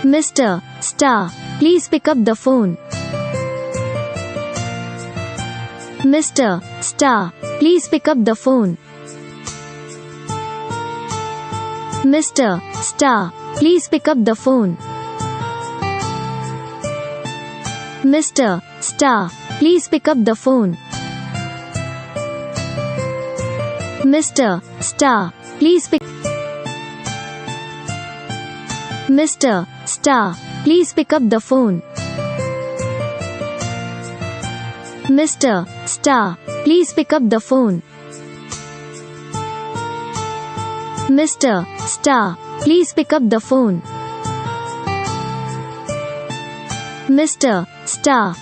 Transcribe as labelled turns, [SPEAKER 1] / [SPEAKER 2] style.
[SPEAKER 1] Mr. Star, please pick up the phone. Mr. Star, please pick up the phone. Mr. Star, please pick up the phone. Mr. Star, please pick up the phone. Mr. Star, please pick. Mr. Star, please pick up the phone. Mr. Star, please pick up the phone. Mr. Star, please pick up the phone. Mr. Star,